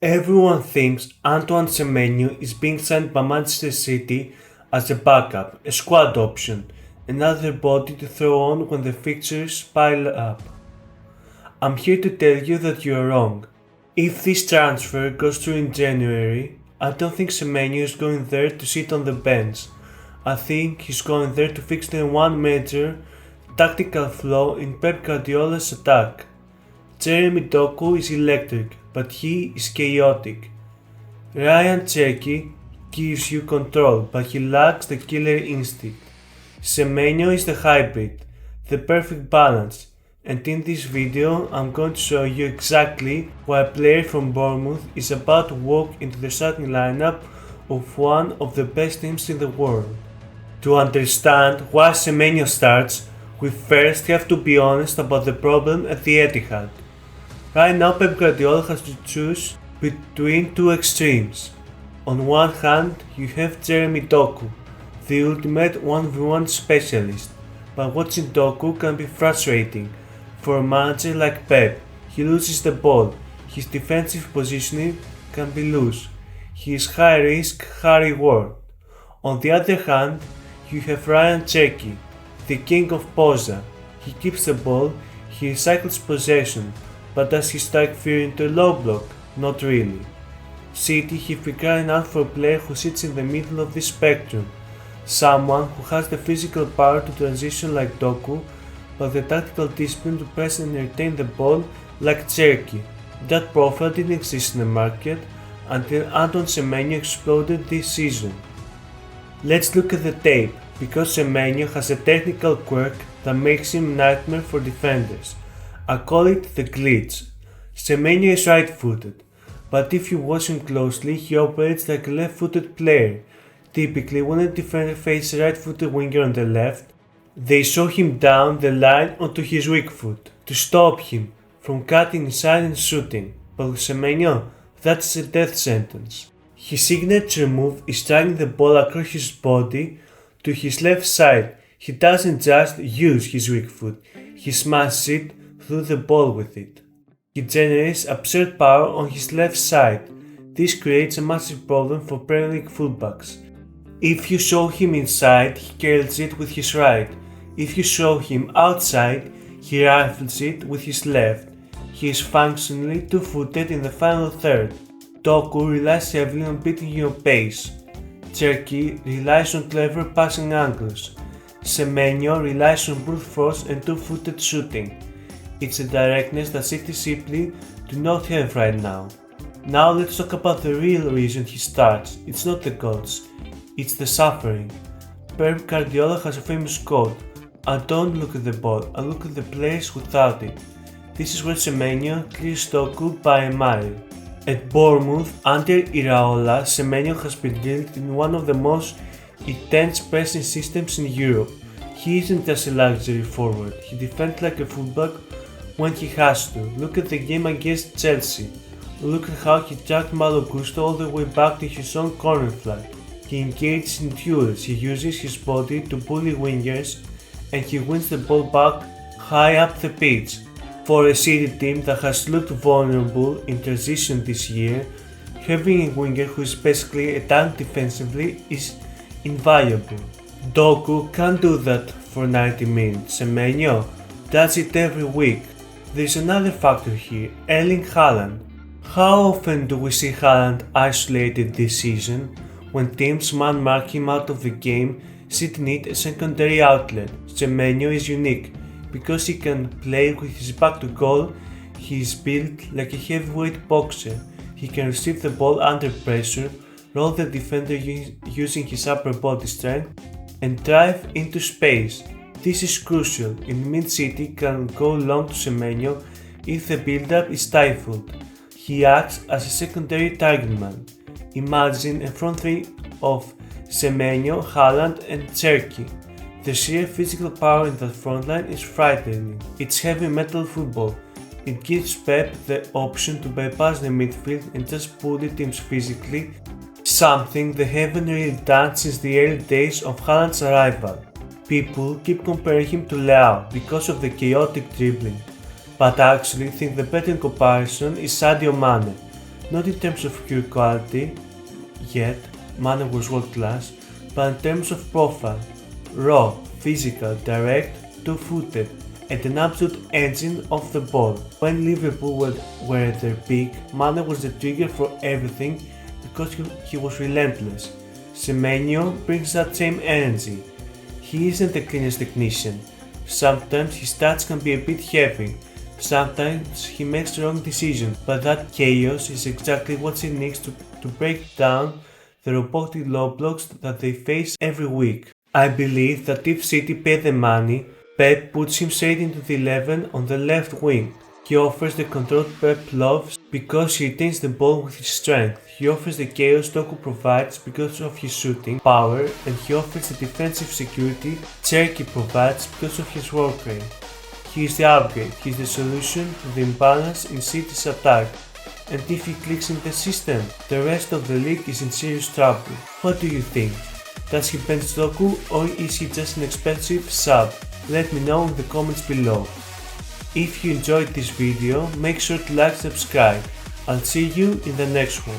Everyone thinks Antoine Semenyo is being signed by Manchester City as a backup, a squad option, another body to throw on when the fixtures pile up. I'm here to tell you that you are wrong. If this transfer goes through in January, I don't think Semenyo is going there to sit on the bench. I think he's going there to fix the one major tactical flaw in Pep Guardiola's attack. Jeremy Doku is electric, but he is chaotic. Rayan Cherki gives you control, but he lacks the killer instinct. Semenyo is the hybrid, the perfect balance, and in this video I'm going to show you exactly why a player from Bournemouth is about to walk into the starting lineup of one of the best teams in the world. To understand why Semenyo starts, we first have to be honest about the problem at the Etihad. Right now Pep Guardiola has to choose between two extremes. On one hand, you have Jeremy Doku, the ultimate 1v1 specialist, but watching Doku can be frustrating. For a manager like Pep, he loses the ball, his defensive positioning can be loose, he is high risk, high reward. On the other hand, you have Rayan Cherki, the king of posa. He keeps the ball, he recycles possession, but does he strike fear into a low block? Not really. City have been crying out for a player who sits in the middle of this spectrum, someone who has the physical power to transition like Doku, but the tactical discipline to press and retain the ball like Cherki. That profile didn't exist in the market until Antoine Semenyo exploded this season. Let's look at the tape, because Semenyo has a technical quirk that makes him a nightmare for defenders. I call it the glitch. Semenyo is right-footed, but if you watch him closely, he operates like a left-footed player. Typically, when a defender faces a right-footed winger on the left, they show him down the line onto his weak foot to stop him from cutting inside and shooting. But with Semenyo, that's a death sentence. His signature move is dragging the ball across his body to his left side. He doesn't just use his weak foot, he smashes it through the ball with it. He generates absurd power on his left side. This creates a massive problem for Premier League fullbacks. If you show him inside, he curls it with his right. If you show him outside, he rifles it with his left. He is functionally two-footed in the final third. Doku relies heavily on beating your pace. Cherki relies on clever passing angles. Semenyo relies on brute force and two-footed shooting. It's a directness that City simply do not have right now. Now let's talk about the real reason he starts. It's not the goals, it's the suffering. Pep Guardiola has a famous quote: "I don't look at the ball, I look at the players without it." This is where Semenyo clears Doku by a mile. At Bournemouth, under Iraola, Semenyo has been drilled in one of the most intense pressing systems in Europe. He isn't just a luxury forward, he defends like a fullback when he has to. Look at the game against Chelsea. Look at how he dragged Malo Gusto all the way back to his own corner flag. He engages in duels, he uses his body to bully wingers, and he wins the ball back high up the pitch. For a City team that has looked vulnerable in transition this year, having a winger who is basically a tank defensively is invaluable. Doku can't do that for 90 minutes. Semenyo does it every week. There's another factor here, Erling Haaland. How often do we see Haaland isolated this season? When teams man-mark him out of the game, City need a secondary outlet. Semenyo is unique. Because he can play with his back to goal, he is built like a heavyweight boxer. He can receive the ball under pressure, roll the defender using his upper body strength, and drive into space. This is crucial. In mid-City can go long to Semenyo if the build-up is stifled. He acts as a secondary target man. Imagine a front three of Semenyo, Haaland and Cherki. The sheer physical power in that front line is frightening. It's heavy metal football. It gives Pep the option to bypass the midfield and just bully teams physically, something they haven't really done since the early days of Haaland's arrival. People keep comparing him to Leao because of the chaotic dribbling, but I actually think the better comparison is Sadio Mane. Not in terms of pure quality, yet, Mane was world class, but in terms of profile. Raw, physical, direct, two-footed, and an absolute engine off the ball. When Liverpool were at their peak, Mane was the trigger for everything because he was relentless. Semenyo brings that same energy. He isn't the cleanest technician. Sometimes his stats can be a bit heavy. Sometimes he makes the wrong decisions, but that chaos is exactly what he needs to break down the robotic low blocks that they face every week. I believe that if City pay the money, Pep puts him straight into the 11 on the left wing. He offers the control Pep loves because he retains the ball with his strength. He offers the chaos Doku provides because of his shooting power, and he offers the defensive security Cherki provides because of his work rate. He is the upgrade, he is the solution to the imbalance in City's attack. And if he clicks in the system, the rest of the league is in serious trouble. What do you think? Does he bench Doku or is he just an expensive sub? Let me know in the comments below. If you enjoyed this video, make sure to like and subscribe. I'll see you in the next one.